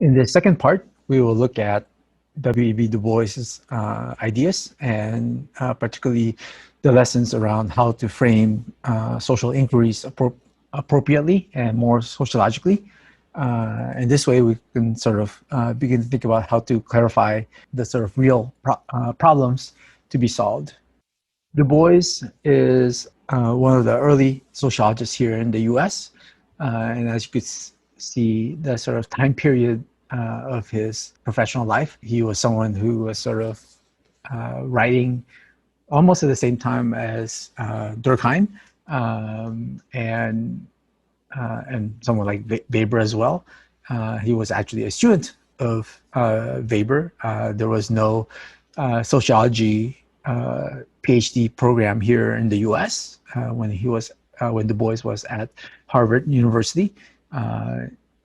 In the second part, we will look at W.E.B. Du Bois's ideas and particularly the lessons around how to frame social inquiries appropriately and more sociologically. And this way we can sort of begin to think about how to clarify the sort of real problems to be solved. Du Bois is one of the early sociologists here in the US. And as you could see, the sort of time period of his professional life, he was someone who was sort of writing almost at the same time as Durkheim and someone like Weber as well. He was actually a student of Weber. There was no sociology PhD program here in the U.S. When Du Bois was at Harvard University.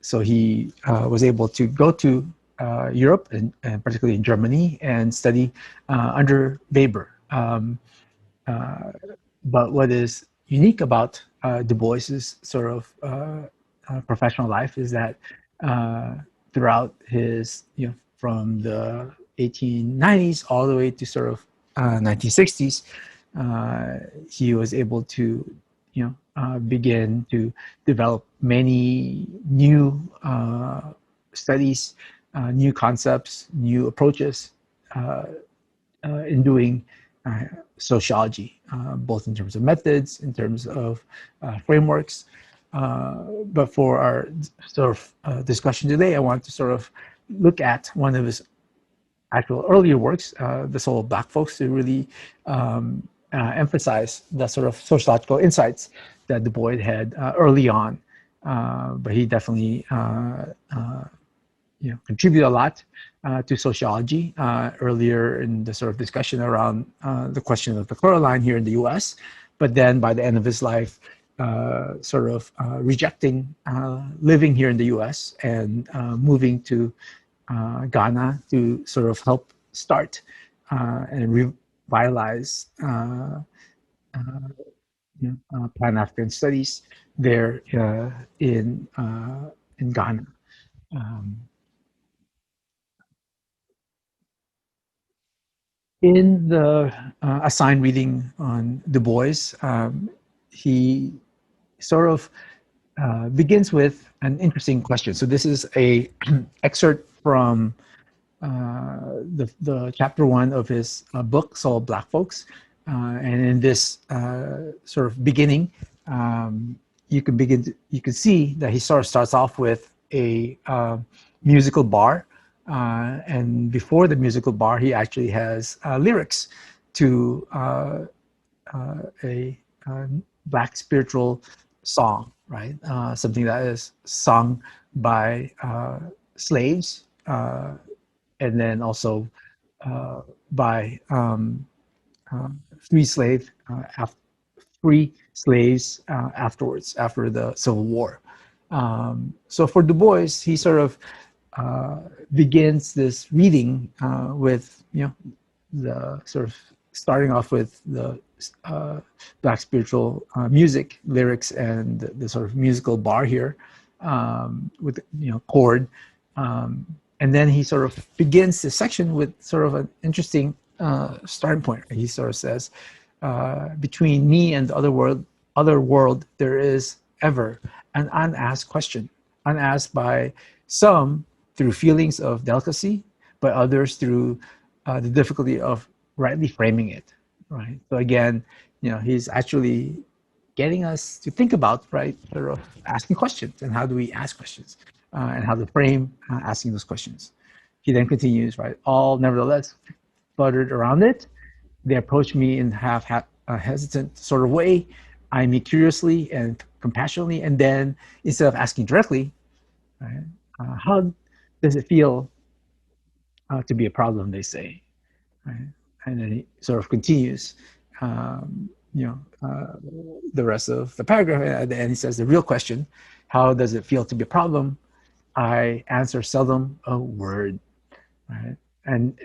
So he was able to go to Europe and particularly in Germany and study under Weber. But what is unique about Du Bois's sort of professional life is that throughout his, from the 1890s all the way to sort of 1960s, he was able to, begin to develop many new studies, new concepts, new approaches in doing sociology, both in terms of methods, in terms of frameworks. But for our sort of discussion today, I want to sort of look at one of his actual earlier works, The Soul of Black Folks, to really emphasize the sort of sociological insights that Du Bois had early on. But he definitely contributed a lot to sociology earlier in the sort of discussion around the question of the color line here in the U.S. But then by the end of his life, sort of rejecting living here in the U.S. and moving to Ghana to sort of help start and revitalize Pan-African studies there in Ghana. In the assigned reading on Du Bois, he sort of begins with an interesting question. So this is a excerpt from the chapter 1 of his book, Soul of Black Folks. And in this sort of beginning, you can see that he sort of starts off with a musical bar. And before the musical bar, he actually has lyrics to a Black spiritual song, right? Something that is sung by slaves, and then also by free slaves afterwards, after the Civil War. So for Du Bois, he sort of begins this reading with, the sort of starting off with the Black spiritual music lyrics and the sort of musical bar here with chord, and then he sort of begins this section with sort of an interesting starting point. He sort of says, between me and the other world there is ever an unasked question, unasked by some through feelings of delicacy, but others through the difficulty of rightly framing it, right? So again, he's actually getting us to think about, right, sort of asking questions and how do we ask questions and how to frame asking those questions. He then continues, right, all nevertheless fluttered around it. They approach me in half a hesitant sort of way, eye me curiously and compassionately, and then instead of asking directly, right, how does it feel to be a problem, they say, right? And then he sort of continues, the rest of the paragraph. At the end, he says, the real question, how does it feel to be a problem? I answer seldom a word, right? And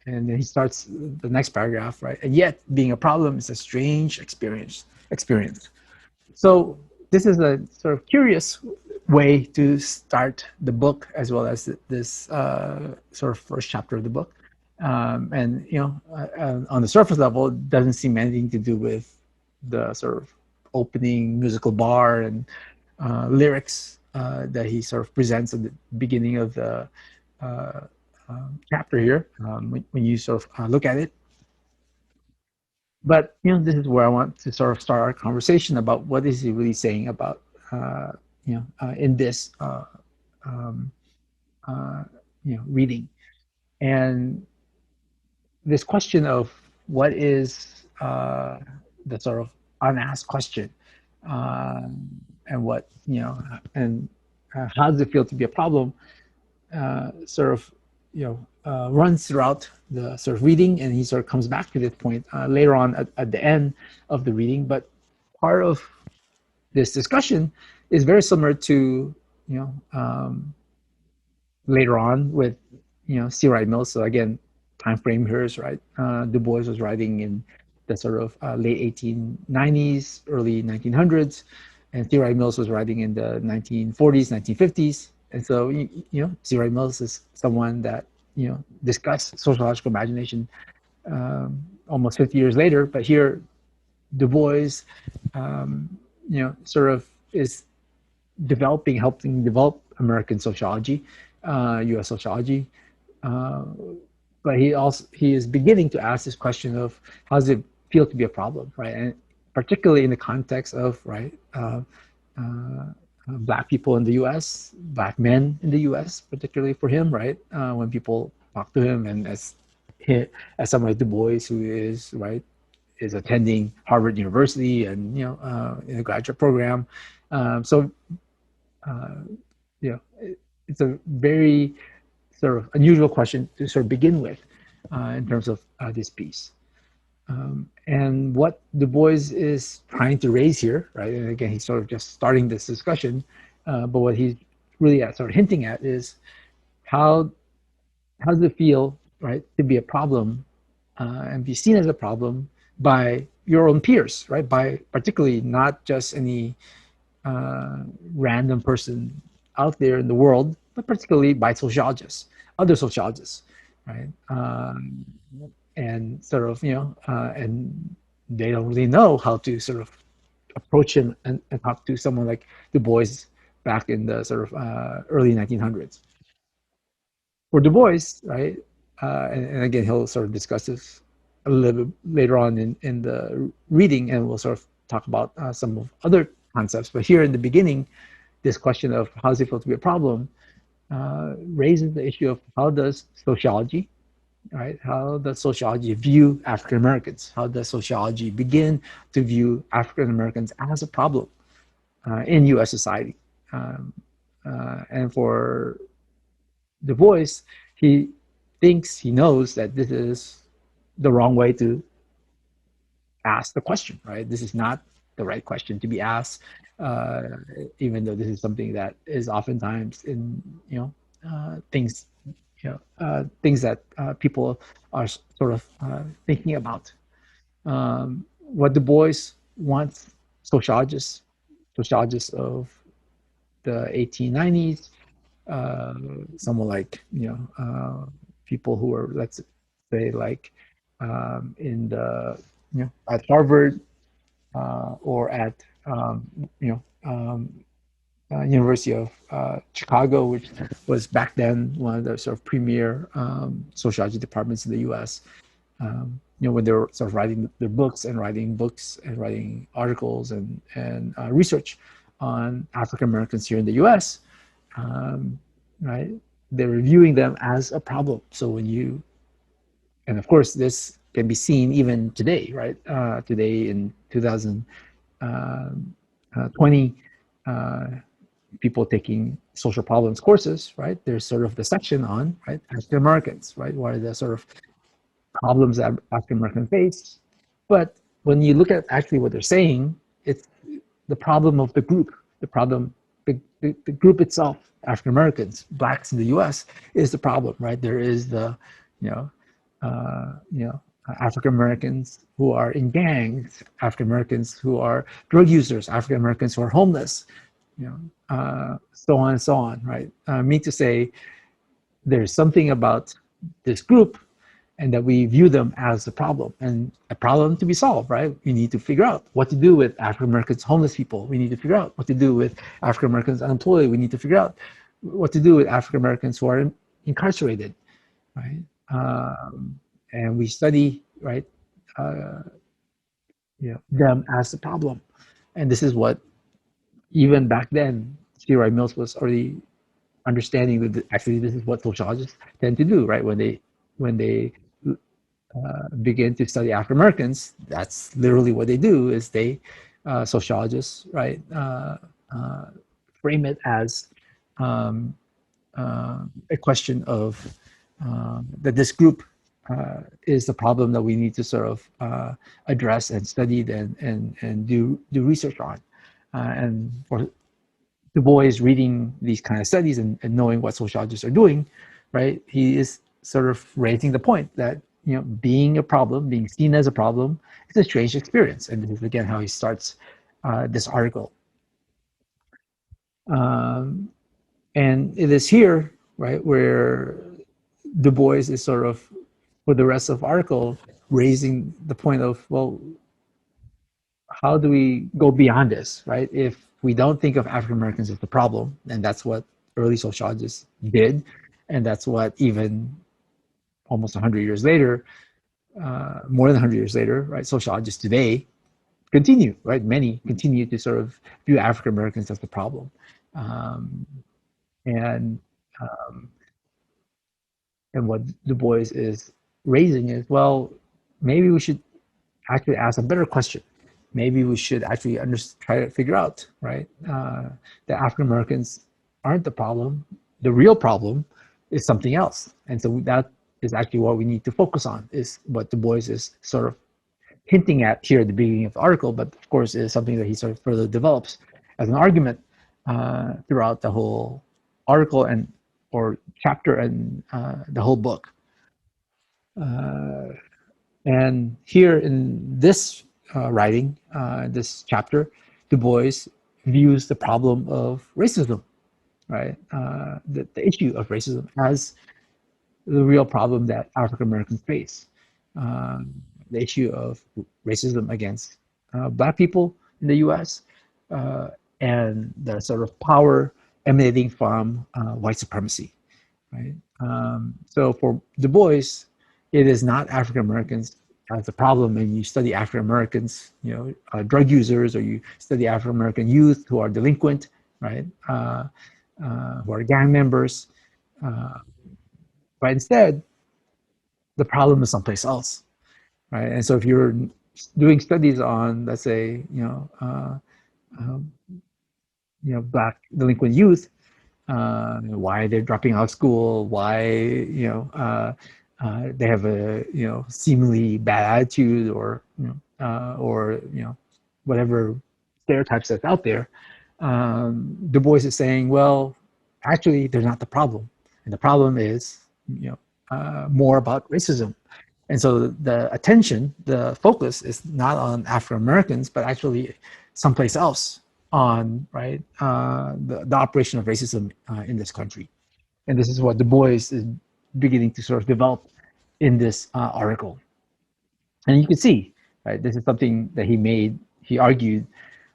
then he starts the next paragraph, right? And yet, being a problem is a strange experience. So this is a sort of curious way to start the book, as well as this sort of first chapter of the book. And on the surface level, it doesn't seem anything to do with the sort of opening musical bar and lyrics that he sort of presents at the beginning of the uh, chapter here, when you sort of look at it. But this is where I want to sort of start our conversation about what is he really saying about in this um, uh, reading, and this question of what is the sort of unasked question, and what and how does it feel to be a problem, sort of runs throughout the sort of reading, and he sort of comes back to this point later on at the end of the reading. But part of this discussion is very similar to later on with C. Wright Mills. So again, time frame here is right. Du Bois was writing in the sort of late 1890s, early 1900s, and C. Wright Mills was writing in the 1940s, 1950s. And so C. Wright Mills is someone that discussed sociological imagination almost 50 years later. But here, Du Bois, sort of is helping develop American sociology, U.S. sociology. But he is beginning to ask this question of how does it feel to be a problem, right? And particularly in the context of Black people in the U.S., Black men in the U.S., particularly for him, right? When people talk to him, and as someone like Du Bois, who is attending Harvard University and in a graduate program, so it's a very sort of unusual question to sort of begin with in terms of this piece. And what Du Bois is trying to raise here, right? And again, he's sort of just starting this discussion, but what he's really sort of hinting at is how does it feel, right, to be a problem and be seen as a problem by your own peers, right? By particularly not just any random person out there in the world, but particularly by sociologists, other sociologists, right? And sort of, and they don't really know how to sort of approach him and talk to someone like Du Bois back in the sort of early 1900s. For Du Bois, right, and again, he'll sort of discuss this a little bit later on in the reading, and we'll sort of talk about some of other concepts. But here in the beginning, this question of how does it feel to be a problem raises the issue of how does sociology, right? How does sociology view African Americans? How does sociology begin to view African Americans as a problem in U.S. society? And for Du Bois, he knows that this is the wrong way to ask the question, right? This is not the right question to be asked, even though this is something that is oftentimes in things things that people are sort of thinking about. What Du Bois wants sociologists of the 1890s, someone like people who are, let's say, like in the at Harvard or at University of Chicago, which was back then one of the sort of premier sociology departments in the U.S. When they were sort of writing their books and writing articles and research on African Americans here in the U.S., right? They're reviewing them as a problem. So and of course, this can be seen even today, right? Today in 2020, people taking social problems courses, right? There's sort of the section on, right, African Americans, right? What are the sort of problems that African Americans face? But when you look at actually what they're saying, it's the problem of the group, the group itself, African Americans, Blacks in the U.S. is the problem, right? There is the, African Americans who are in gangs, African Americans who are drug users, African Americans who are homeless, so on and so on, right? Mean to say there's something about this group and that we view them as a problem and a problem to be solved, right? We need to figure out what to do with African Americans, homeless people. We need to figure out what to do with African Americans unemployed. We need to figure out what to do with African Americans who are incarcerated, right? And we study, right, uh, them as the problem. And this is what even back then, C. Roy Mills was already understanding that actually this is what sociologists tend to do, right? When they begin to study African Americans, that's literally what they do. Is they sociologists, right, frame it as um, a question of that this group is the problem that we need to sort of address and study and do research on. And for Du Bois reading these kind of studies and knowing what sociologists are doing, right, he is sort of raising the point that being a problem, being seen as a problem, is a strange experience. And this is again how he starts this article. Um, and it is here, right, where Du Bois is sort of, for the rest of the article, raising the point of, well, how do we go beyond this, right? If we don't think of African Americans as the problem, and that's what early sociologists did, and that's what even almost 100 years later, more than 100 years later, right, sociologists today continue, right? Many continue to sort of view African Americans as the problem. Um, and um, and what Du Bois is raising is, well, maybe we should actually ask a better question. Maybe we should actually try to figure out, right, that African Americans aren't the problem. The real problem is something else. And so that is actually what we need to focus on, is what Du Bois is sort of hinting at here at the beginning of the article, but of course is something that he sort of further develops as an argument throughout the whole article and or chapter and the whole book. And here in this writing, this chapter, Du Bois views the problem of racism, right? The issue of racism as the real problem that African Americans face. The issue of racism against Black people in the US and the sort of power emanating from white supremacy, right? So for Du Bois, it is not African Americans as a problem. And you study African Americans, drug users, or you study African American youth who are delinquent, right? Who are gang members. But instead, the problem is someplace else, right? And so if you're doing studies on, let's say, um, Black delinquent youth, why they're dropping out of school, why they have a seemingly bad attitude, or whatever stereotypes that's out there. Du Bois is saying, well, actually, they're not the problem, and the problem is more about racism. And so the attention, the focus is not on African Americans, but actually someplace else on the operation of racism in this country. And this is what Du Bois is beginning to sort of develop in this article. And you can see, right, this is something that he argued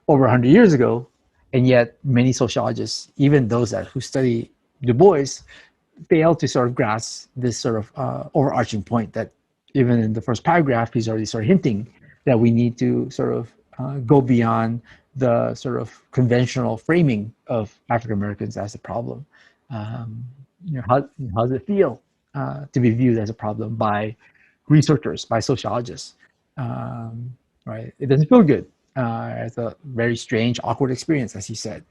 over 100 years ago, and yet many sociologists, even those who study Du Bois, fail to sort of grasp this sort of overarching point that even in the first paragraph, he's already sort of hinting that we need to sort of go beyond the sort of conventional framing of African Americans as a problem. How does it feel to be viewed as a problem by researchers, by sociologists? Right? It doesn't feel good. It's a very strange, awkward experience, as he said.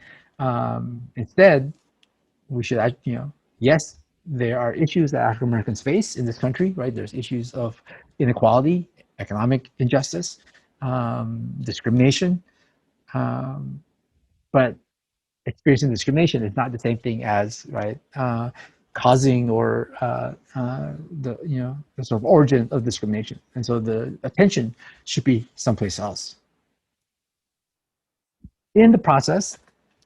Instead, we should, yes, there are issues that African Americans face in this country, right? There's issues of inequality, economic injustice, discrimination. But experiencing discrimination is not the same thing as, right, causing or the sort of origin of discrimination. And so the attention should be someplace else. In the process,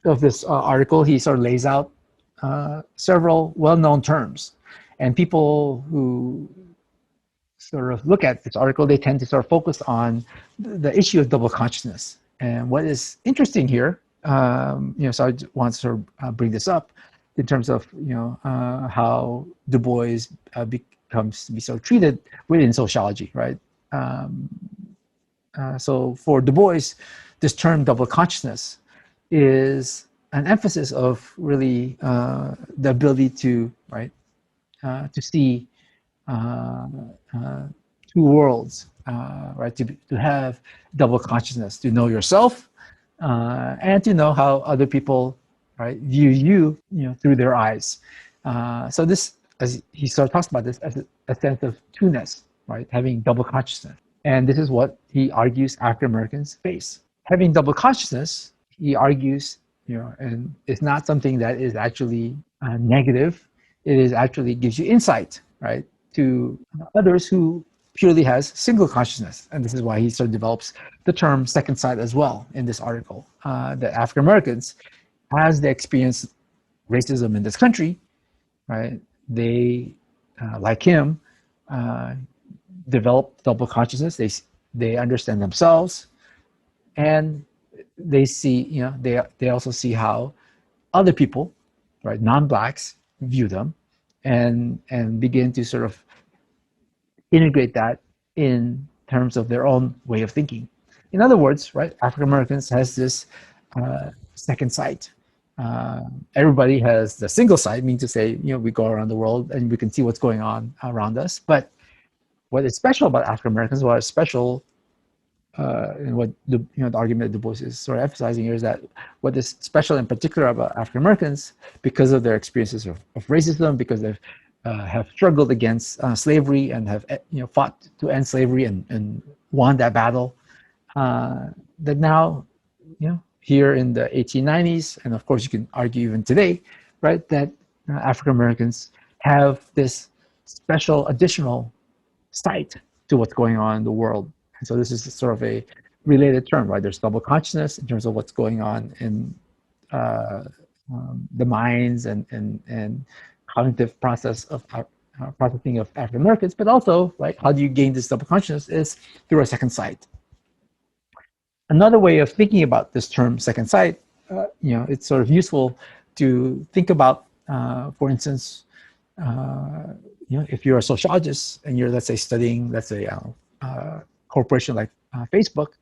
of this article, he sort of lays out several well-known terms, and people who sort of look at this article, they tend to sort of focus on the issue of double consciousness. And what is interesting here, so I want to sort of bring this up in terms of how Du Bois becomes to be sort of treated within sociology, right? So for Du Bois, this term double consciousness is an emphasis of really the ability to to see two worlds, right? To have double consciousness, to know yourself, and to know how other people, right, view you, through their eyes. So this, as he sort of talks about this as a sense of two-ness, right? Having double consciousness, and this is what he argues African Americans face. Having double consciousness, he argues, and it's not something that is actually negative. It is actually gives you insight, right, to others who purely has single consciousness. And this is why he sort of develops the term second sight as well in this article, that African Americans, as they experience racism in this country, right, they, like him, develop double consciousness. They understand themselves, and they see, they also see how other people, right, non-blacks, view them, and begin to sort of integrate that in terms of their own way of thinking. In other words, right, African Americans has this second sight. Everybody has the single sight, meaning to say, we go around the world and we can see what's going on around us. But what is special about African Americans, what is special, and what the argument that Du Bois is sort of emphasizing here, is that what is special in particular about African Americans, because of their experiences of racism, because they've have struggled against slavery and have fought to end slavery and won that battle, that now here in the 1890s, and of course you can argue even today, right, that African Americans have this special additional sight to what's going on in the world. And so this is sort of a related term, right? There's double consciousness in terms of what's going on in the minds and cognitive process of processing of African Americans, but also, right, how do you gain this double consciousness is through a second sight. Another way of thinking about this term second sight, it's sort of useful to think about, for instance, if you're a sociologist and you're, let's say, studying, let's say, a corporation like Facebook,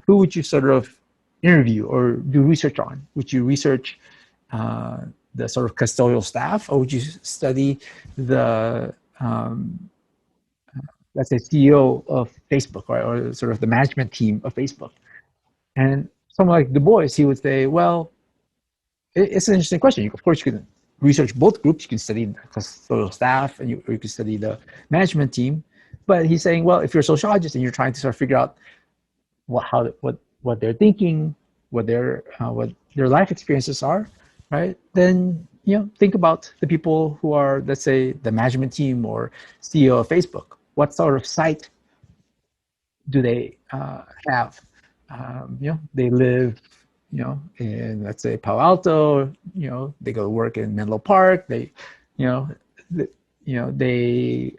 who would you sort of interview or do research on? Would you research the sort of custodial staff, or would you study the, let's say, CEO of Facebook, or sort of the management team of Facebook? And someone like Du Bois, he would say, well, it's an interesting question. Of course, you can research both groups. You can study the custodial staff, and you can study the management team. But he's saying, well, if you're a sociologist and you're trying to sort of figure out what they're thinking, what their life experiences are, right? Then think about the people who are, let's say, the management team or CEO of Facebook. What sort of sight do they have? They live, in, let's say, Palo Alto. They go to work in Menlo Park. They, they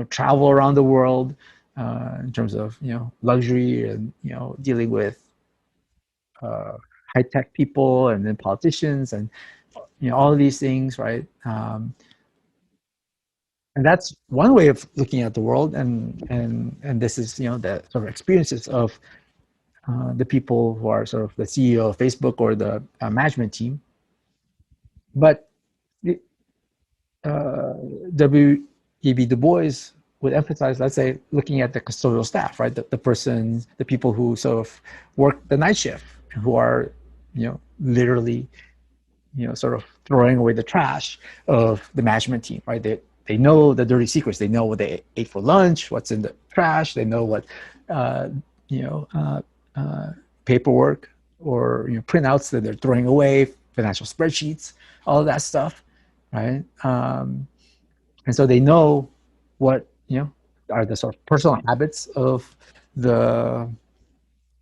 travel around the world in terms of luxury and dealing with high-tech people and then politicians and all of these things, right? And that's one way of looking at the world, and this is the sort of experiences of the people who are sort of the CEO of Facebook or the management team. But W.E.B. Du Bois would emphasize, let's say, looking at the custodial staff, right? The people who sort of work the night shift, who are, literally, sort of throwing away the trash of the management team, right? They know the dirty secrets. They know what they ate for lunch, what's in the trash. They know what, paperwork or printouts that they're throwing away, financial spreadsheets, all of that stuff, right? And so they know what are the sort of personal habits of the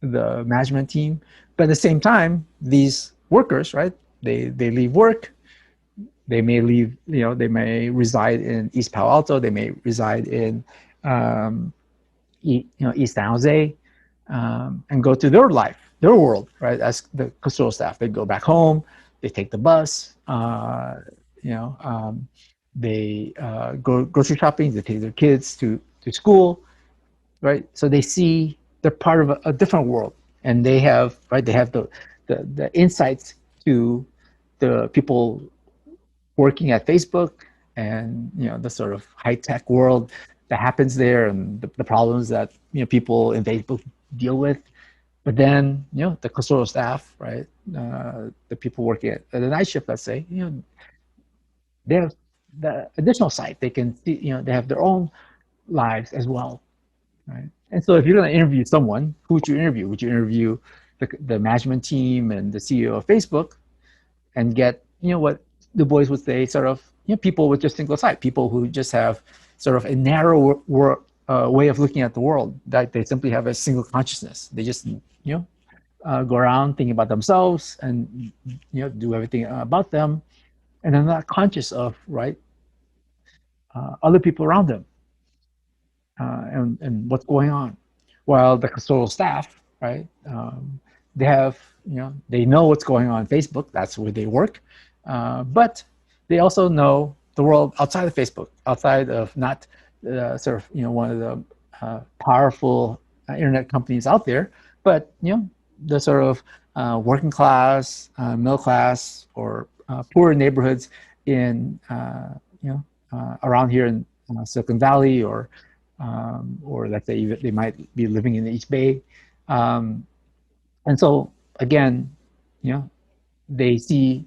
management team, but at the same time, these workers, right? They leave work. They may leave, they may reside in East Palo Alto. They may reside in, um, East San Jose, and go to their life, their world, right? As the custodial staff, they go back home. They take the bus. You know, they go grocery shopping. They take their kids to school, right? So they see they're part of a different world, and they have, right. They have the insights to the people working at Facebook, and the sort of high tech world that happens there, and the problems that people in Facebook deal with. But then the custodial staff, right? The people working at the night shift, let's say, they have the additional side. They can see, they have their own lives as well, right? And so if you're going to interview someone, who would you interview? Would you interview the management team and the CEO of Facebook, and get what Du Bois would say, sort of people with just single sight, people who just have sort of a narrow way of looking at the world, that they simply have a single consciousness. They just go around thinking about themselves, and do everything about them, and they're not conscious of, right, other people around them, and what's going on. While the custodial staff, right, they have, they know what's going on Facebook. That's where they work, but they also know the world outside of Facebook, outside of, not sort of one of the powerful internet companies out there, but the sort of working class, middle class, or poorer neighborhoods in around here in Silicon Valley, or let's say they might be living in the East Bay. And so again, they see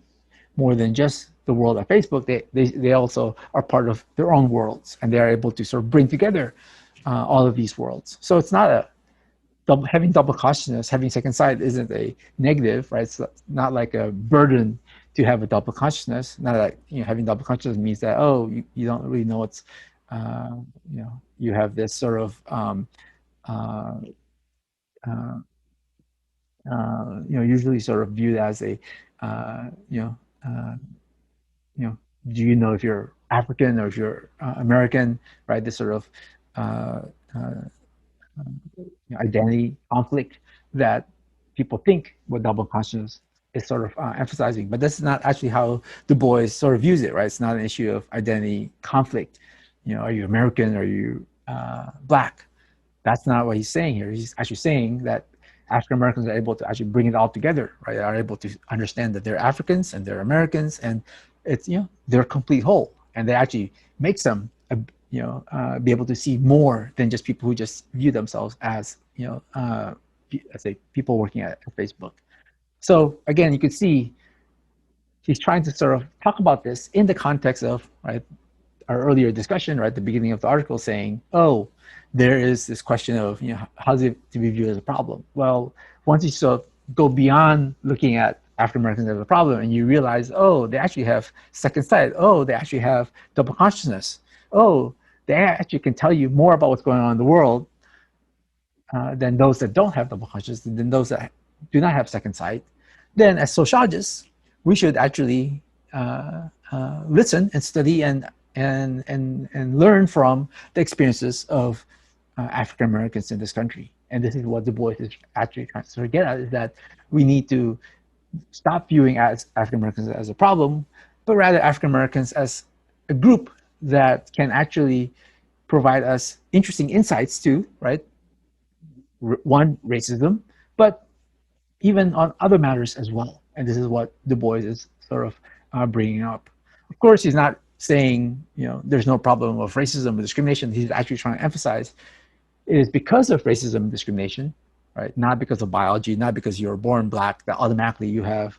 more than just the world of Facebook. They also are part of their own worlds, and they are able to sort of bring together all of these worlds. So it's not having double consciousness, having second sight isn't a negative, right? It's not like a burden to have a double consciousness. Not like having double consciousness means that, oh, you don't really know what's you have this sort of uh, uh, usually sort of viewed as a uh, you know uh, do you know if you're African or if you're American, right? This sort of uh, uh, identity conflict that people think what double consciousness is sort of emphasizing. But that's not actually how Du Bois sort of views it, right? It's not an issue of identity conflict. Are you American? Are you Black? That's not what he's saying here. He's actually saying that African Americans are able to actually bring it all together, right? Are able to understand that they're Africans and they're Americans, and it's they're a complete whole, and that actually makes them be able to see more than just people who just view themselves as let's say people working at Facebook. So again, you could see he's trying to sort of talk about this in the context of, right, our earlier discussion, right at the beginning of the article, saying, oh, there is this question of, how's it to be viewed as a problem? Well, once you sort of go beyond looking at African Americans as a problem, and you realize, oh, they actually have second sight. Oh, they actually have double consciousness. Oh, they actually can tell you more about what's going on in the world than those that don't have double consciousness, than those that do not have second sight. Then, as sociologists, we should actually listen and study and learn from the experiences of African Americans in this country. And this is what Du Bois is actually trying to get at: is that we need to stop viewing as African Americans as a problem, but rather African Americans as a group that can actually provide us interesting insights to, right, one, racism, but even on other matters as well. And this is what Du Bois is sort of bringing up. Of course, he's not saying there's no problem of racism or discrimination. He's actually trying to emphasize it is because of racism and discrimination, right? Not because of biology, not because you're born Black that automatically you have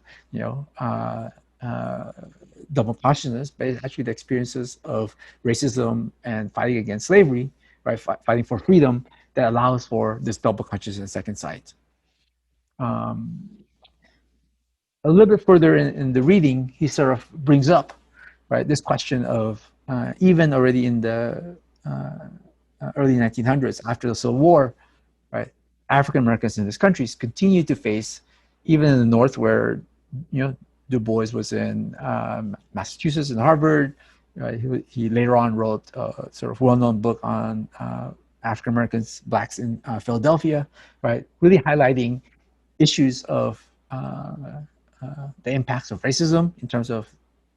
double consciousness, but it's actually the experiences of racism and fighting against slavery, right? Fighting for freedom, that allows for this double consciousness and second sight. A little bit further in the reading, he sort of brings up, right, this question of even already in the early 1900s, after the Civil War, right, African Americans in this country continue to face, even in the North, where you know, Du Bois was in Massachusetts and Harvard. Right? He later on wrote a sort of well-known book on African Americans, blacks in Philadelphia, right? Really highlighting issues of the impacts of racism in terms of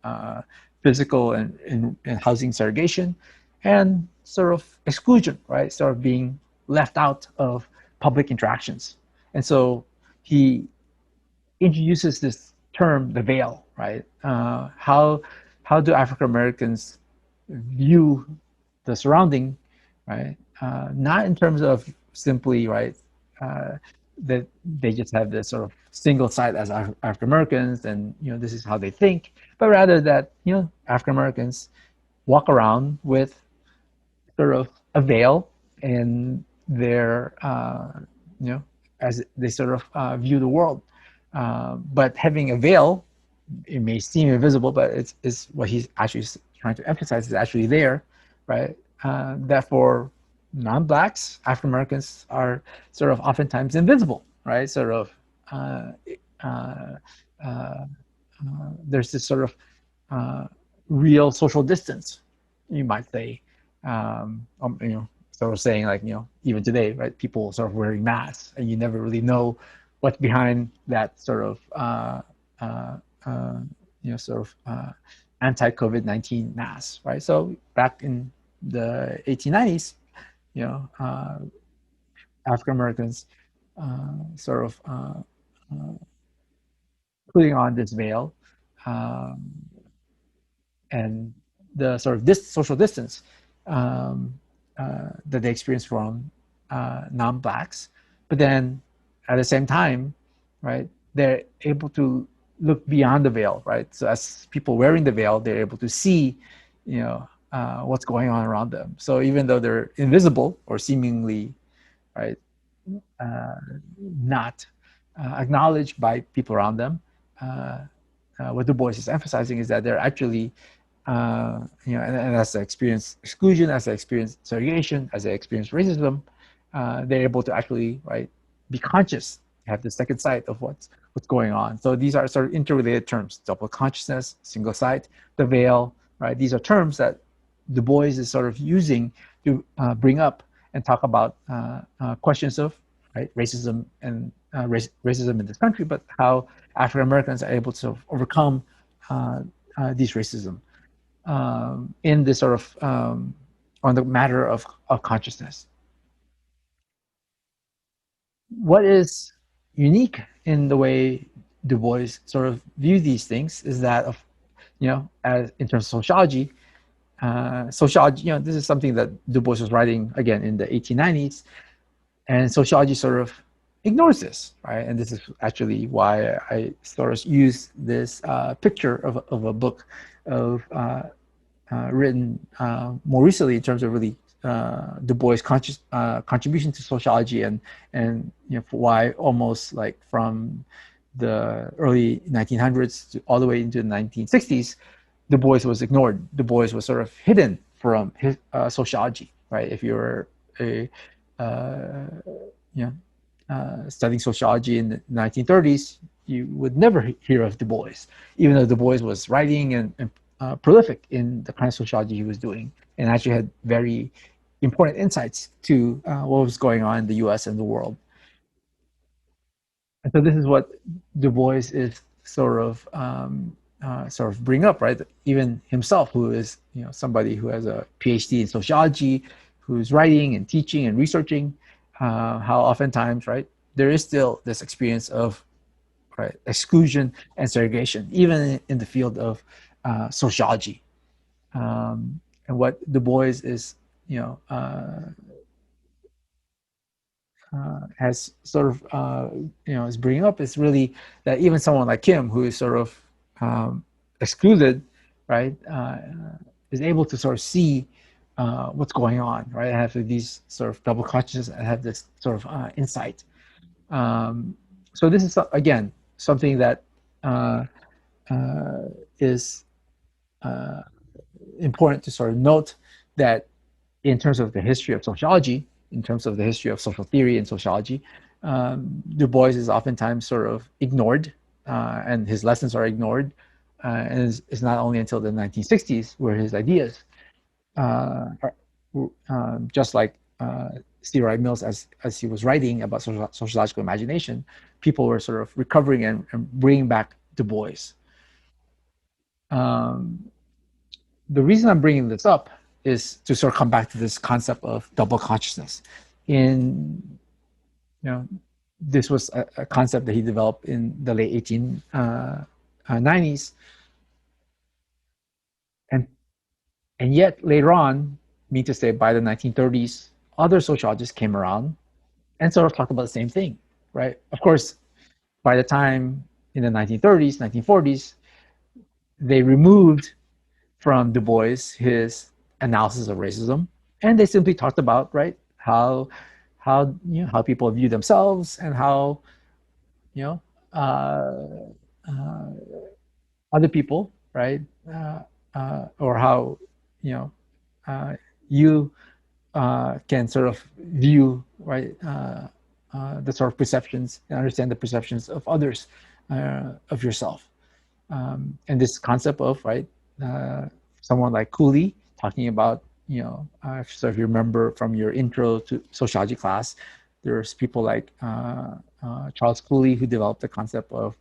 uh, physical and housing segregation, and sort of exclusion, right? Sort of being left out of public interactions. And so he introduces this term, the veil, right? How do African Americans view the surrounding, right? Not in terms of simply, right, uh, that they just have this sort of single side as African Americans, and this is how they think, but rather that African Americans walk around with sort of a veil in their, you know, as they sort of view the world. But having a veil, it may seem invisible, but it's what he's actually trying to emphasize is actually there, right? Therefore, non-blacks, African Americans are sort of oftentimes invisible, right? Sort of, uh, uh, uh, there's this sort of uh, real social distance, you might say. Sort of saying like, even today, right? People sort of wearing masks, and you never really know what's behind that sort of, uh, uh, sort of anti-COVID-19 mask, right? So back in the 1890s, you know, uh, African Americans sort of putting on this veil, um, and the sort of this social distance um, that they experience from non-blacks, but then at the same time, right, they're able to look beyond the veil, right? So as people wearing the veil, they're able to see, what's going on around them. So even though they're invisible or seemingly, right, uh, not acknowledged by people around them, uh, what Du Bois is emphasizing is that they're actually, and as they experience exclusion, as they experience segregation, as they experience racism, they're able to actually, right, be conscious, have the second sight of what's going on. So these are sort of interrelated terms: double consciousness, single sight, the veil, right? These are terms that Du Bois is sort of using to bring up and talk about questions of, right, racism and racism in this country, but how African Americans are able to sort of overcome these racism in this sort of on the matter of consciousness. What is unique in the way Du Bois sort of view these things is that of, as in terms of sociology, sociology, this is something that Du Bois was writing again in the 1890s, and sociology sort of ignores this, right? And this is actually why I sort of use this picture of a book of written more recently in terms of really Du Bois' contribution to sociology, and why almost like from the early 1900s all the way into the 1960s, Du Bois was ignored. Du Bois was sort of hidden from his sociology, right? If you're a you know studying sociology in the 1930s, you would never hear of Du Bois, even though Du Bois was writing and prolific in the kind of sociology he was doing, and actually had very important insights to what was going on in the U.S. and the world. And so this is what Du Bois is sort of bring up, right? Even himself, who is somebody who has a PhD in sociology, who's writing and teaching and researching, how oftentimes, right, there is still this experience of, right, exclusion and segregation, even in the field of sociology. And what Du Bois is, has sort of, is bringing up is really that even someone like him, who is sort of excluded, right, is able to sort of see what's going on, right? Have these sort of double consciousness and have this sort of insight. So this is, again, something that is important to sort of note, that in terms of the history of sociology, in terms of the history of social theory and sociology, Du Bois is oftentimes sort of ignored, and his lessons are ignored. And it's not only until the 1960s where his ideas, are, just like C. Wright Mills, as he was writing about sociological imagination, people were sort of recovering and bringing back Du Bois. Um, the reason I'm bringing this up is to sort of come back to this concept of double consciousness. In you know, this was a concept that he developed in the late 1890s, and yet later on, mean to say by the 1930s, other sociologists came around and sort of talked about the same thing, right? Of course, by the time in the 1930s, 1940s, they removed from Du Bois his analysis of racism, and they simply talked about, right, how people view themselves and how you know uh, uh, other people, right, or how you know uh, you can sort of view, right, the sort of perceptions and understand the perceptions of others, of yourself. And this concept of, right, uh, someone like Cooley talking about, so if you remember from your intro to sociology class, there's people like Charles Cooley who developed the concept of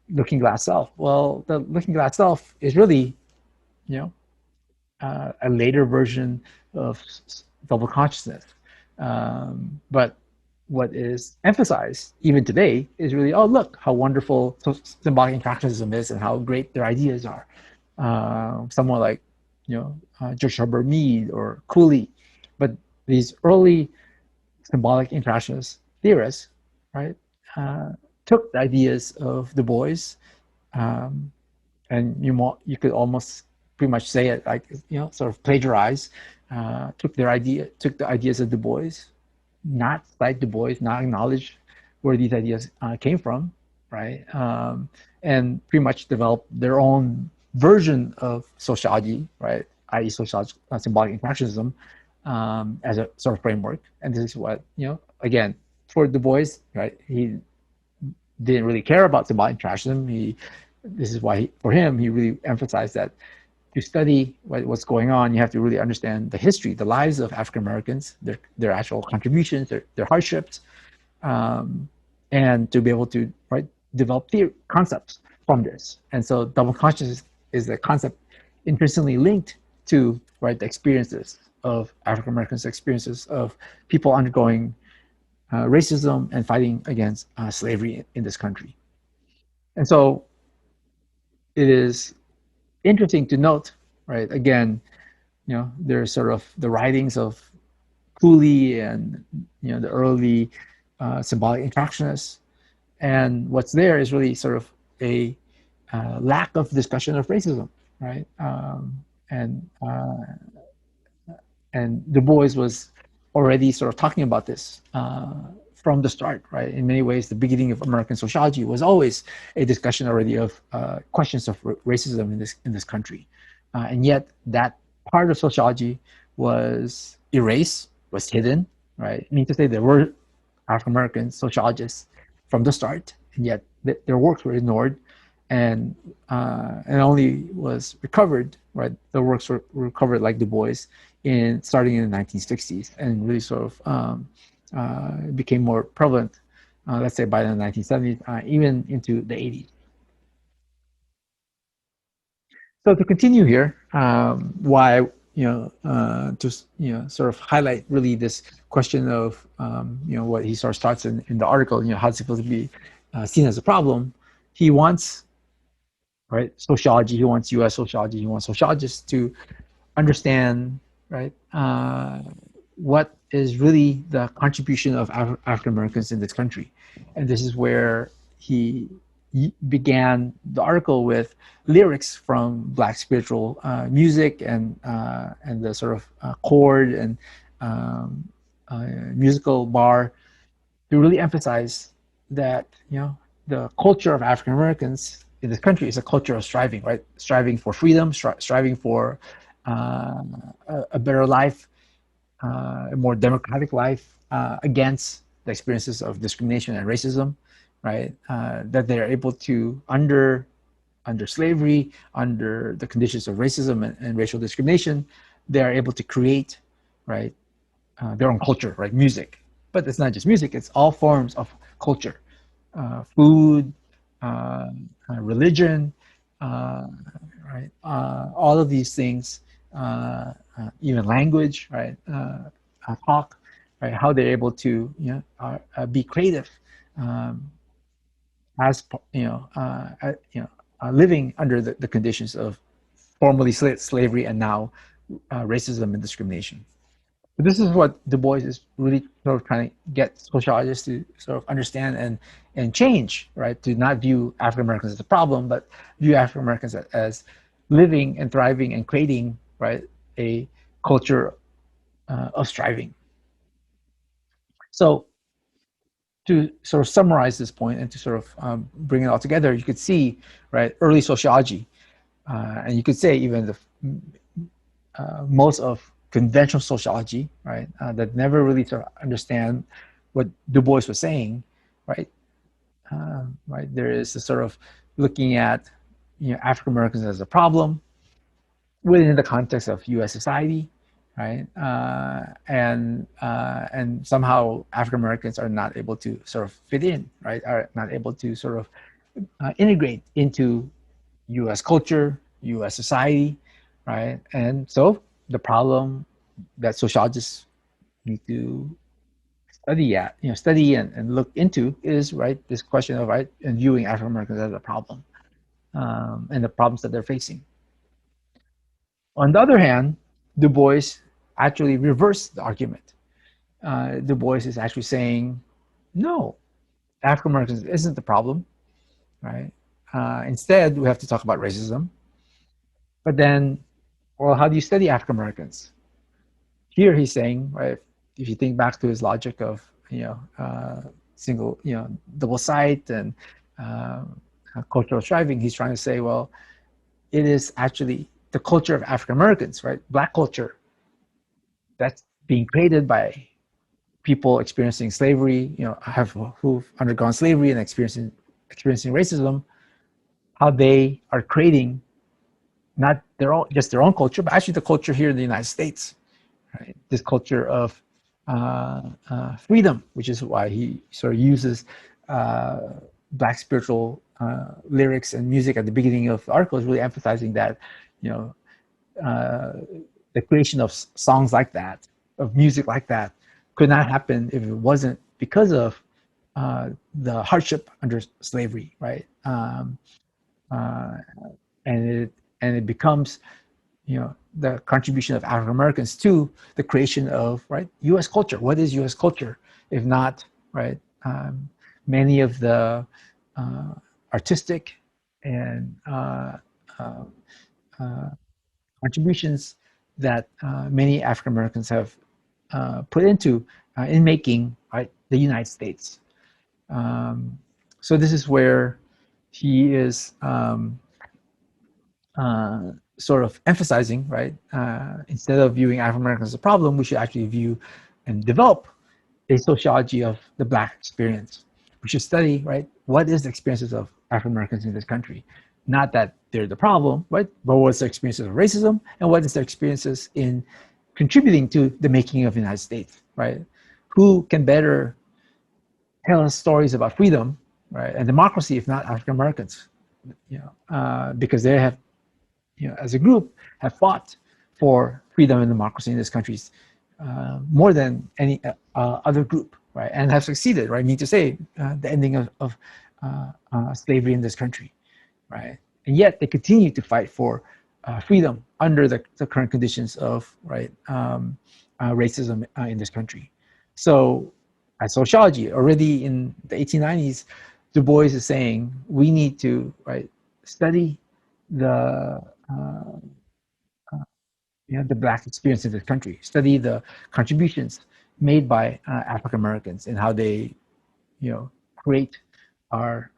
looking glass self. Well, the looking glass self is really, you know, a later version of double consciousness. But what is emphasized even today is really, oh, look how wonderful symbolic interactionism is and how great their ideas are. Someone like, George Herbert Mead or Cooley. But these early symbolic interactionist theorists, right, uh, took the ideas of Du Bois, um, and you could almost pretty much say it like, sort of plagiarize, took the ideas of Du Bois, not cite Du Bois, not acknowledge where these ideas came from, right? And pretty much developed their own version of sociology, right? I.e., sociological symbolic interactionism, as a sort of framework. And this is what, again, for Du Bois, right? He didn't really care about symbolic interactionism. This is why, for him, he really emphasized that to study what's going on, you have to really understand the history, the lives of African Americans, their actual contributions, their hardships, and to be able to, right, develop concepts from this. And so double consciousness is a concept increasingly linked to, right, the experiences of African Americans, experiences of people undergoing racism and fighting against slavery in this country. And so it is interesting to note, right, again, there's sort of the writings of Cooley and, the early symbolic interactionists. And what's there is really sort of a lack of discussion of racism, right? And Du Bois was already sort of talking about this from the start, right? In many ways, the beginning of American sociology was always a discussion already of questions of racism in this country, and yet that part of sociology was erased, was hidden, right? I mean to say there were African American sociologists from the start, and yet their works were ignored, and only was recovered, right? The works were recovered like Du Bois starting in the 1960s, and really sort of became more prevalent, let's say by the 1970s, even into the 80s. So to continue here, why to sort of highlight really this question of what he sort of starts in the article, how it's supposed to be seen as a problem. He wants, right, sociology. He wants U.S. sociology. He wants sociologists to understand, right, what is really the contribution of African Americans in this country, and this is where he began the article with lyrics from Black spiritual music and the sort of chord and musical bar to really emphasize that the culture of African Americans in this country is a culture of striving, right? Striving for freedom, striving for a better life, a more democratic life, against the experiences of discrimination and racism, right? That they're able to under slavery, under the conditions of racism and racial discrimination, they are able to create, right, their own culture, right? Music, but it's not just music; it's all forms of culture, food, uh, religion, uh, right? All of these things, even language, right? Talk, right? How they're able to, be creative, um, as living under the conditions of formerly slavery and now racism and discrimination. But this is what Du Bois is really sort of trying to get sociologists to sort of understand and change, right? To not view African Americans as a problem, but view African Americans as living and thriving and creating, right, a culture of striving. So to sort of summarize this point and to sort of bring it all together, you could see, right, early sociology, and you could say even the most of conventional sociology, right, that never really sort of understand what Du Bois was saying, right? Right, there is a sort of looking at, African Americans as a problem within the context of U.S. society, right? And somehow African Americans are not able to sort of fit in, right? Are not able to sort of integrate into U.S. culture, U.S. society, right? And so the problem that sociologists need to study and look into is, right, this question of, right, and viewing African Americans as a problem, and the problems that they're facing. On the other hand, Du Bois actually reversed the argument. Du Bois is actually saying, no, African Americans isn't the problem, right? Instead, we have to talk about racism. But then, well, how do you study African Americans? Here he's saying, right, if you think back to his logic of, single, double site and uh, cultural striving, he's trying to say, well, it is actually the culture of African Americans, right? Black culture that's being created by people experiencing slavery, who've undergone slavery and experiencing racism, how they are creating not their own culture, but actually the culture here in the United States, right? This culture of freedom, which is why he sort of uses uh, black spiritual lyrics and music at the beginning of the article, is really emphasizing that, you know, uh, the creation of songs like that, of music like that, could not happen if it wasn't because of the hardship under slavery, right? Uh, and it becomes, the contribution of African Americans to the creation of, right, U.S. culture. What is U.S. culture if not, right, many of the artistic and uh, uh, contributions that many African Americans have put into in making, right, the United States. Um, so this is where he is sort of emphasizing, right, instead of viewing African Americans as a problem, we should actually view and develop a sociology of the Black experience. We should study, right, what is the experiences of African Americans in this country. Not that they're the problem, right, but what's their experiences of racism and what is their experiences in contributing to the making of the United States, right? Who can better tell us stories about freedom, right, and democracy if not African Americans? Because they have, as a group, have fought for freedom and democracy in this country more than any other group, right? And have succeeded, right? I mean to say, the ending of slavery in this country, right? And yet they continue to fight for freedom under the current conditions of, right, racism in this country. So, as sociology, already in the 1890s, Du Bois is saying we need to, right, study the the Black experience in this country, study the contributions made by African Americans and how they, create our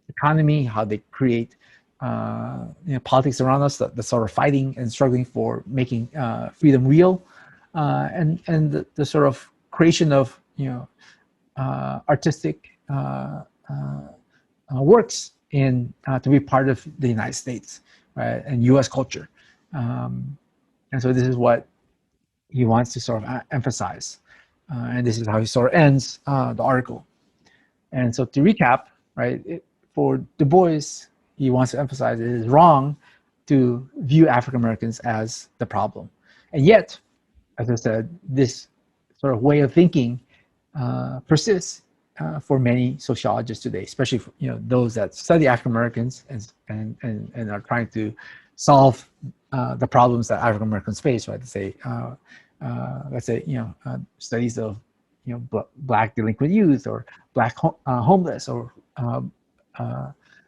economy, how they create politics around us, the sort of fighting and struggling for making freedom real, and the sort of creation of artistic works in to be part of the United States, right, and U.S. culture, and so this is what he wants to sort of emphasize, and this is how he sort of ends the article. And so to recap, right, for Du Bois, he wants to emphasize it is wrong to view African Americans as the problem, and yet, as I said, this sort of way of thinking persists for many sociologists today, especially for, those that study African Americans and are trying to solve the problems that African Americans face. Right? Let's say studies of black delinquent youth or black homeless or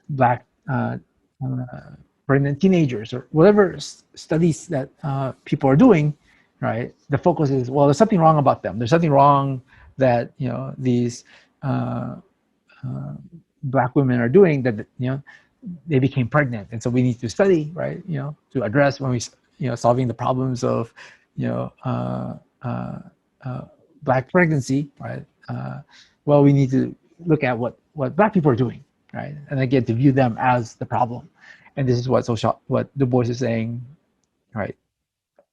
black pregnant teenagers or whatever studies that people are doing. Right? The focus is, well, there's something wrong about them. There's something wrong that these black women are doing, that they became pregnant, and so we need to study, right? To address when we solving the problems of black pregnancy, right? Well, we need to look at what black people are doing, right? And again, to view them as the problem. And this is what Du Bois is saying, right?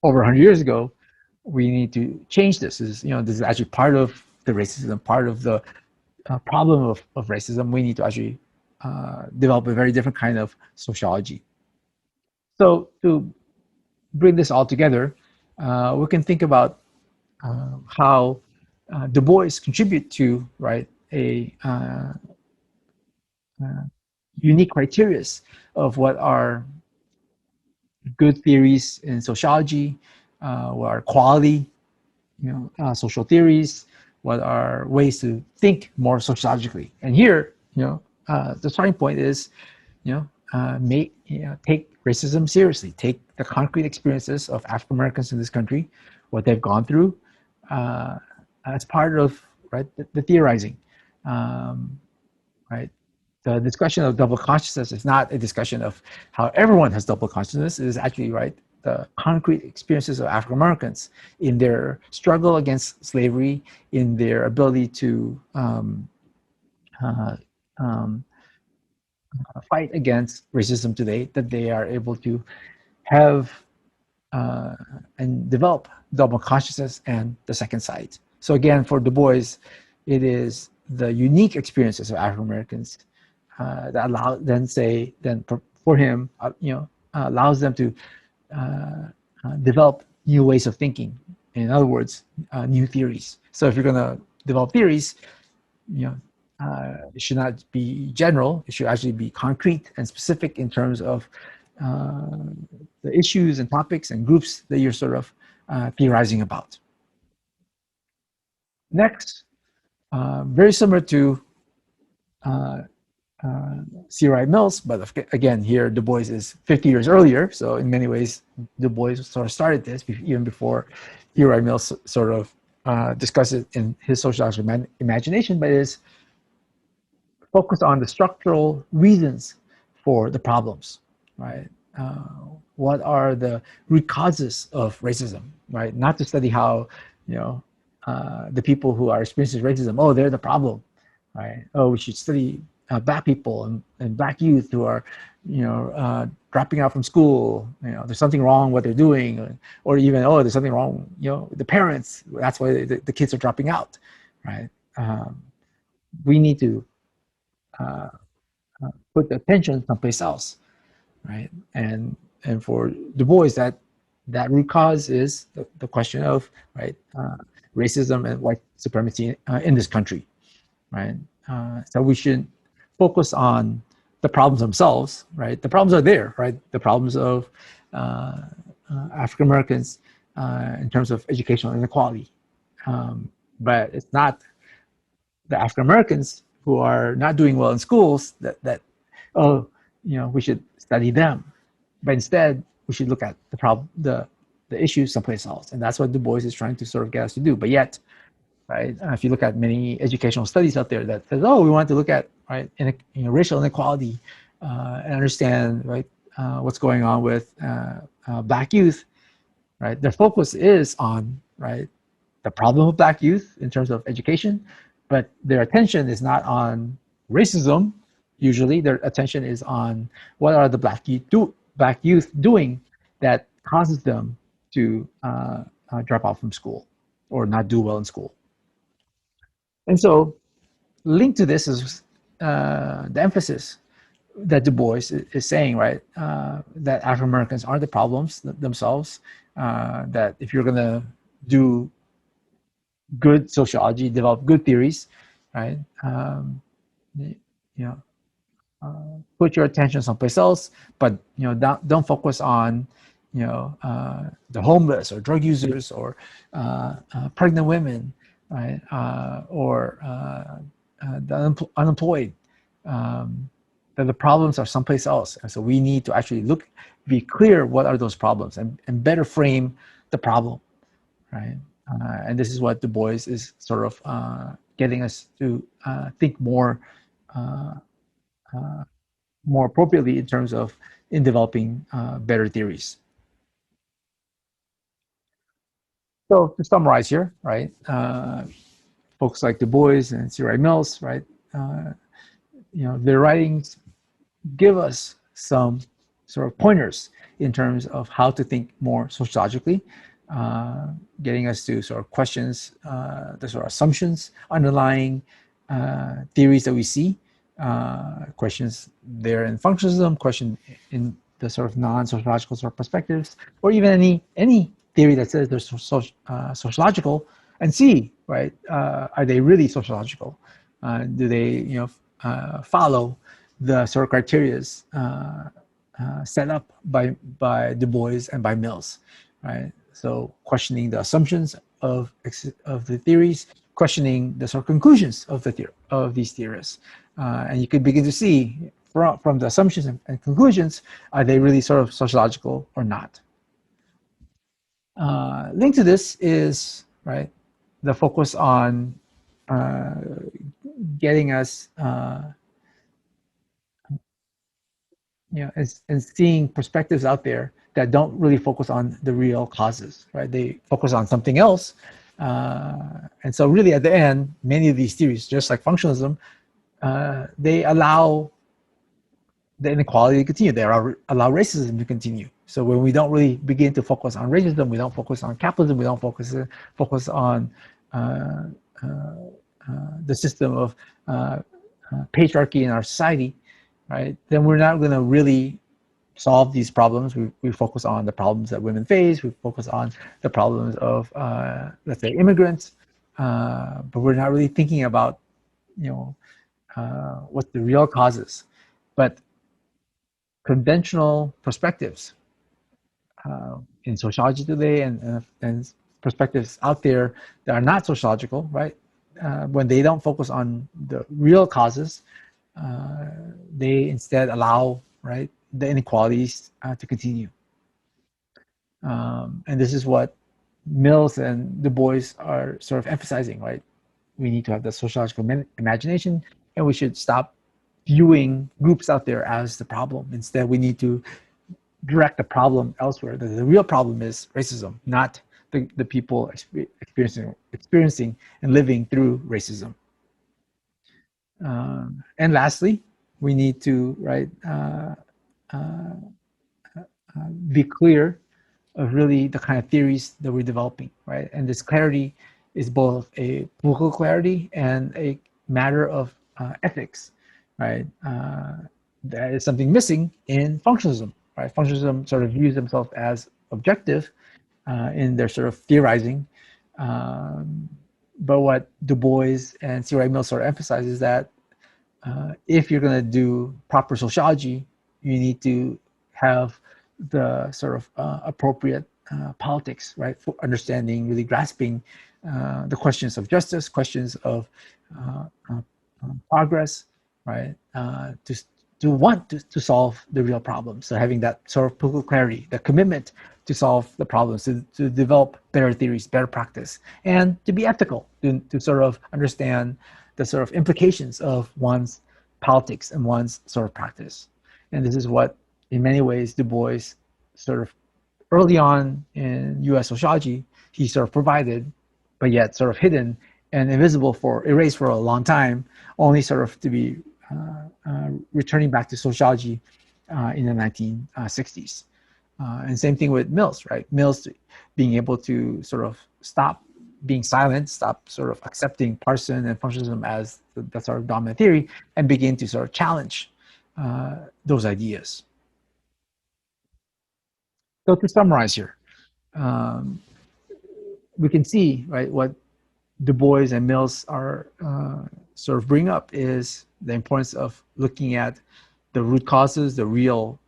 Over 100 years ago, we need to change this. This is actually part of the racism, part of the problem of racism. We need to actually develop a very different kind of sociology. So to bring this all together, we can think about how Du Bois contribute to, right, a unique criteria of what are good theories in sociology, what are quality, social theories, what are ways to think more sociologically. And here, the starting point is, take racism seriously. Take the concrete experiences of African Americans in this country, what they've gone through, as part of, right, the theorizing, right. The discussion of double consciousness is not a discussion of how everyone has double consciousness. It is actually, right, the concrete experiences of African Americans in their struggle against slavery, in their ability to fight against racism today, that they are able to have and develop double consciousness and the second sight. So again, for Du Bois, it is the unique experiences of African Americans that allow, for him, allows them to develop new ways of thinking. In other words, new theories. So if you're going to develop theories, it should not be general. It should actually be concrete and specific in terms of the issues and topics and groups that you're sort of theorizing about. Next, very similar to C. Wright Mills, but again, here Du Bois is 50 years earlier. So in many ways, Du Bois sort of started this even before C. Wright Mills sort of discussed it in his sociological imagination, but it is focused on the structural reasons for the problems, right? What are the root causes of racism, right? Not to study how, the people who are experiencing racism, oh, they're the problem, right? Oh, we should study black people and black youth who are, dropping out from school. There's something wrong what they're doing, or even, oh, there's something wrong, with the parents. That's why the kids are dropping out, right? We need to put the attention someplace else, right? And for Du Bois, that root cause is the question of, right, racism and white supremacy in this country, right? So we should focus on the problems themselves, right? The problems are there, right? The problems of African Americans in terms of educational inequality, but it's not the African Americans who are not doing well in schools that we should study them, but instead we should look at the problem, the issues someplace else, and that's what Du Bois is trying to sort of get us to do. But yet, right, if you look at many educational studies out there that says, oh, we want to look at, right, racial inequality and understand, right, what's going on with black youth, right? Their focus is on, right, the problem of black youth in terms of education, but their attention is not on racism, usually their attention is on what are the black youth doing that causes them to drop out from school or not do well in school. And so linked to this is the emphasis that Du Bois is saying, right? That African Americans are the problems themselves. That if you're gonna do good sociology, develop good theories, right? You know, put your attention someplace else, but don't focus on the homeless or drug users or pregnant women, right? Or the unemployed. That the problems are someplace else, and so we need to actually be clear what are those problems, and better frame the problem, right? And this is what Du Bois is sort of getting us to think uh, more appropriately in terms of in developing better theories. So to summarize here, right, folks like Du Bois and C. Wright Mills, right, their writings give us some sort of pointers in terms of how to think more sociologically, getting us to sort of questions the sort of assumptions underlying theories that we see, questions there in functionalism, question in the sort of non-sociological sort of perspectives, or even any theory that says they're sociological, and see, right, are they really sociological? Do they follow the sort of criterias set up by Du Bois and by Mills, right? So questioning the assumptions of the theories, questioning the sort of conclusions of these theorists, and you could begin to see from the assumptions and conclusions, are they really sort of sociological or not? Linked to this is, right, the focus on getting us and seeing perspectives out there that don't really focus on the real causes, right? They focus on something else. And so really at the end, many of these theories, just like functionalism, they allow the inequality to continue. They allow racism to continue. So when we don't really begin to focus on racism, we don't focus on capitalism, we don't focus on the system of patriarchy in our society, right? Then we're not going to really solve these problems. We focus on the problems that women face. We focus on the problems of, let's say, immigrants, but we're not really thinking about, what the real causes. But conventional perspectives in sociology today and perspectives out there that are not sociological, right? When they don't focus on the real causes, they instead allow, right, the inequalities to continue. And this is what Mills and Du Bois are sort of emphasizing, right? We need to have the sociological imagination, and we should stop viewing groups out there as the problem. Instead, we need to direct the problem elsewhere. The real problem is racism, not the people experiencing and living through racism. And lastly, we need to, right, be clear of really the kind of theories that we're developing, right? And this clarity is both a political clarity and a matter of ethics, right? That is something missing in functionalism, right? Functionalism sort of views themselves as objective in their sort of theorizing. But what Du Bois and C. Wright Mills sort of emphasize is that if you're going to do proper sociology, you need to have the sort of appropriate politics, right, for understanding, really grasping the questions of justice, questions of progress, right, to want to solve the real problems. So having that sort of political clarity, the commitment to solve the problems, to develop better theories, better practice, and to be ethical, to sort of understand the sort of implications of one's politics and one's sort of practice. And this is what, in many ways, Du Bois sort of early on in US sociology, he sort of provided, but yet sort of hidden and invisible erased for a long time, only sort of to be returning back to sociology in the 1960s. And same thing with Mills, right? Mills being able to sort of stop being silent, stop sort of accepting Parson and functionalism as the sort of dominant theory, and begin to sort of challenge those ideas. So to summarize here, um, we can see, right, what Du Bois and Mills are sort of bring up is the importance of looking at the root causes, the real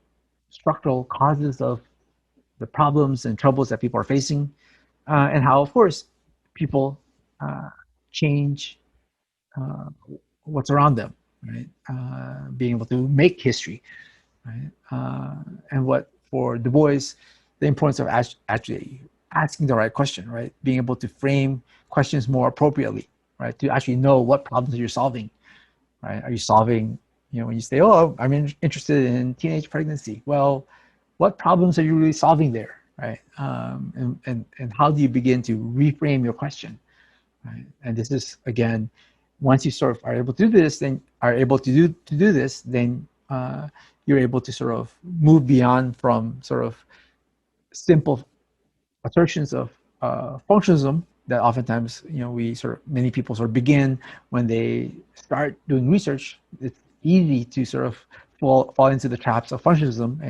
structural causes of the problems and troubles that people are facing, and how, of course, people uh, change uh, what's around them, right? Being able to make history, right? And what for Du Bois, the importance of actually asking the right question, right? Being able to frame questions more appropriately, right? To actually know what problems you're solving, right? Are you solving, when you say, oh, I'm interested in teenage pregnancy. Well, what problems are you really solving there, right? And how do you begin to reframe your question, right? And this is, again, once you sort of are able to do this, then are able to do this, then you're able to sort of move beyond from sort of simple assertions of functionalism that oftentimes we sort of many people sort of begin when they start doing research. It's easy to sort of fall into the traps of functionalism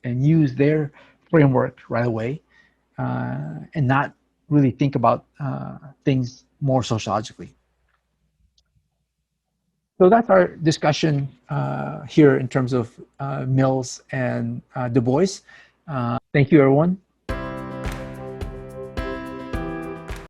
and use their framework right away, and not really think about things more sociologically. So that's our discussion here in terms of Mills and Du Bois. Thank you, everyone.